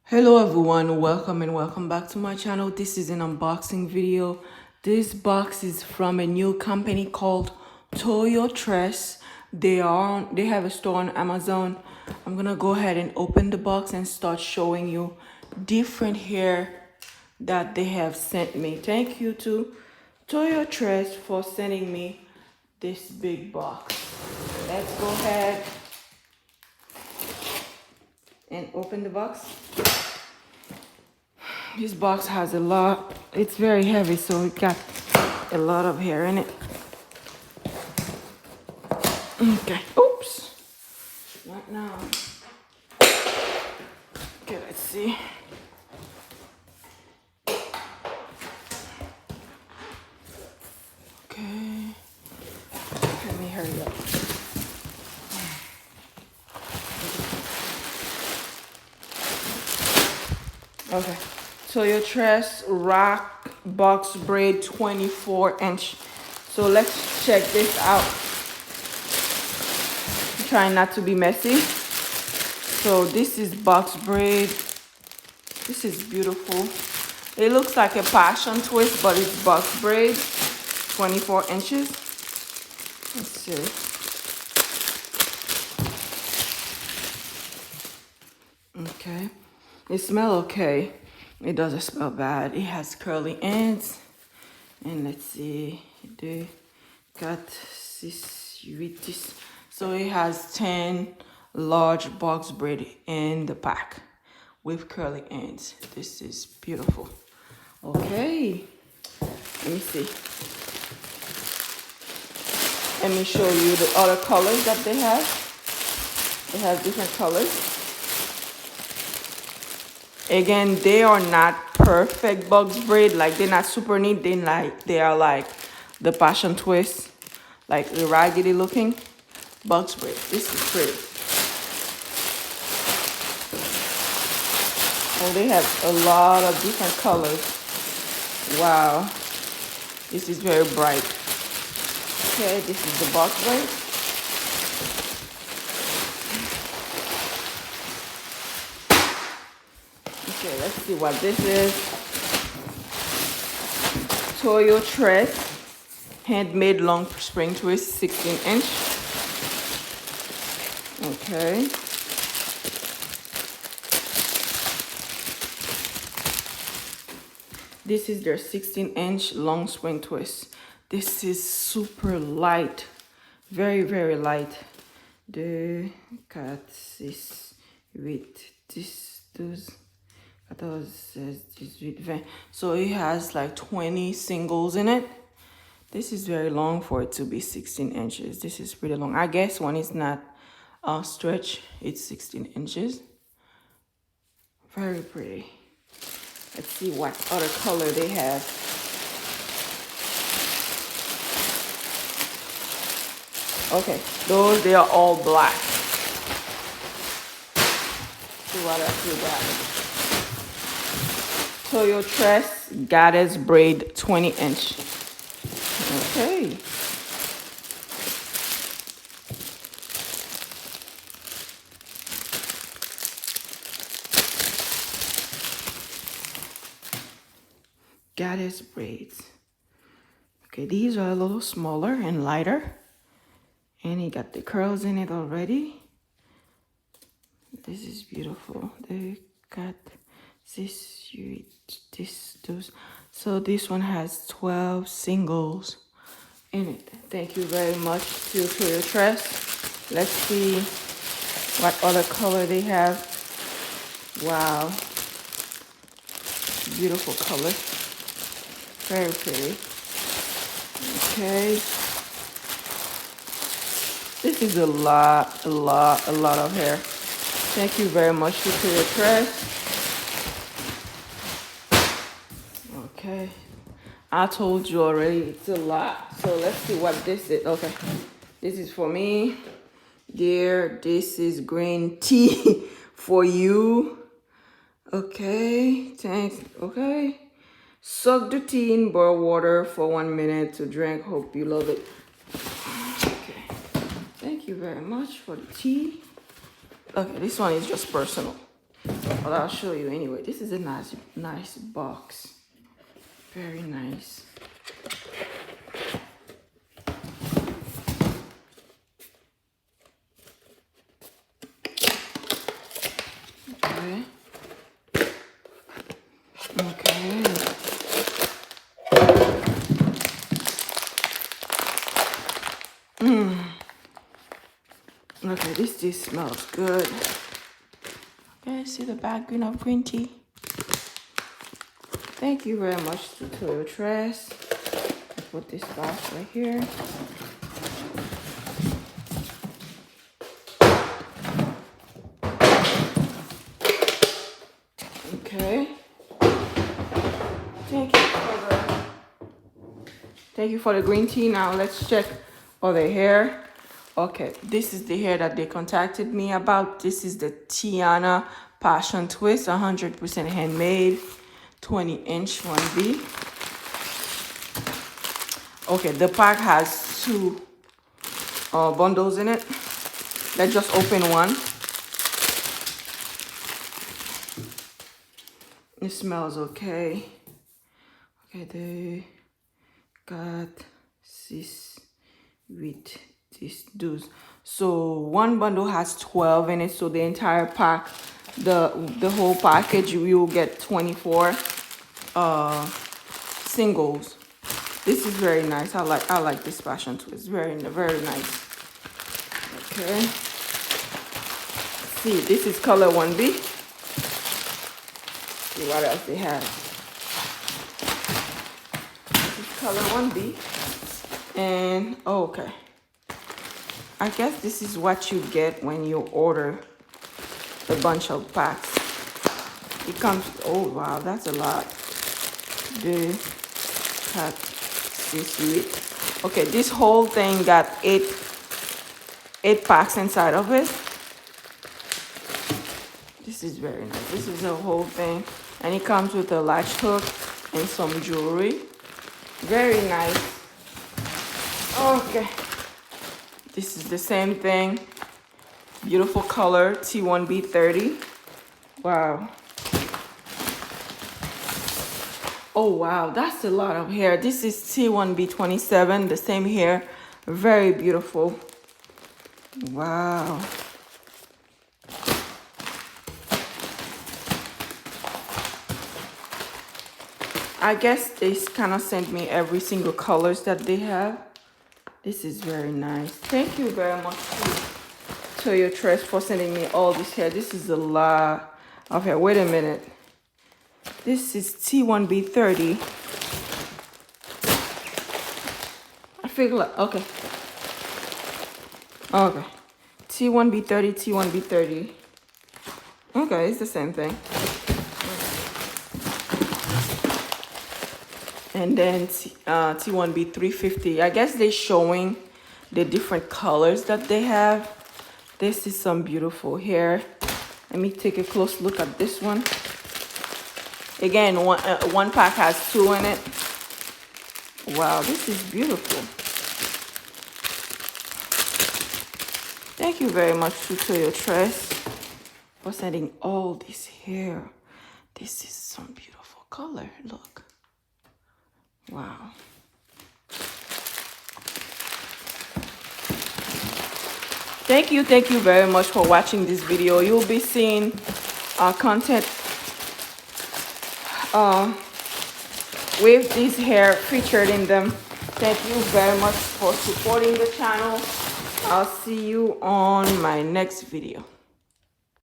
Hello everyone, welcome and welcome back to my channel. This is an unboxing video. This box is from a new company called Toyotress. They have a store on Amazon. I'm gonna go ahead and open the box and start showing you different hair that they have sent me. Thank you to Toyotress for sending me this big box. Let's go ahead and open the box. This box has a lot. It's very heavy, so it got a lot of hair in it. Okay. Oops. Not now. Okay, let's see. Okay. Let me hurry up. Okay. Toyotress Rock Box Braid 24-inch. So let's check this out. I'm trying not to be messy. So this is box braid. This is beautiful. It looks like a passion twist, but it's box braid, 24 inches. Let's see. Okay. It smells okay. It doesn't smell bad. It has curly ends. And let's see. They got this. So it has 10 large box braid in the pack with curly ends. This is beautiful. Okay. Let me see. Let me show you the other colors that they have. They have different colors. Again, they are not perfect box braid. Like, they're not super neat. They are like the passion twist, like the raggedy looking box braid. This is pretty. Oh, they have a lot of different colors. Wow. This is very bright. Okay, this is the box braid. Okay, let's see what this is. Toyotress handmade long spring twist 16-inch. Okay. This is their 16-inch long spring twist. This is super light. Very, very light. They got this with this. So it has like 20 singles in it. This is very long for it to be 16 inches. This is pretty long. I guess when it's not stretch, it's 16 inches. Very pretty. Let's see what other color they have. Okay, those, they are all black. See what else we got. Toyotress Goddess Braid 20-inch. Okay. Goddess braids. Okay, these are a little smaller and lighter. And you got the curls in it already. This is beautiful. They got those. So this one has 12 singles in it. Thank you very much to Toyotress. Let's see what other color they have. Wow. Beautiful color. Very pretty. Okay. This is a lot of hair. Thank you very much to Toyotress. Okay, I told you already, it's a lot. So let's see what this is. Okay, this is for me. Dear, this is green tea for you. Okay, thanks. Okay. Soak the tea in boiled water for 1 minute to drink. Hope you love it. Okay, thank you very much for the tea. Okay, this one is just personal. Well, I'll show you anyway. This is a nice box. Very nice. Okay. Okay. Okay, this smells good. Okay, see the bag green of green tea. Thank you very much to Toyotress. I put this box right here. Okay. Thank you for the green tea. Now let's check other hair. Okay, this is the hair that they contacted me about. This is the Tiana Passion Twist, 100% handmade, 20-inch 1B. Okay, the pack has two bundles in it. Let's just open one. It smells okay. Okay, they got this with these dudes. So one bundle has 12 in it. So the entire pack, the whole package, you will get 24 singles. This is very nice. I like this Passion Twist. Very nice. Okay. See, this is color 1B. See what else they have. This is color 1B. And okay. I guess this is what you get when you order a bunch of packs. It comes, oh wow, that's a lot. The pack is with. Okay, this whole thing got eight packs inside of it. This is very nice. This is the whole thing. And it comes with a latch hook and some jewelry. Very nice. Okay. This is the same thing. Beautiful color, T1B30. Wow. Oh wow, that's a lot of hair. This is T1B27, the same hair. Very beautiful. Wow. I guess they kind of sent me every single colors that they have. This is very nice. Thank you very much to Toyotress for sending me all this hair. This is a lot of hair. Wait a minute. This is T1B30. I feel like, okay. Okay. T1B30, T1B30. Okay, it's the same thing. And then T1B350. I guess they're showing the different colors that they have. This is some beautiful hair. Let me take a close look at this one. Again, one pack has 2 in it. Wow, this is beautiful. Thank you very much to Toyotress for sending all this hair. This is some beautiful color. Look. Wow. Thank you very much for watching this video. You'll be seeing content with this hair featured in them. Thank you very much for supporting the channel. I'll see you on my next video.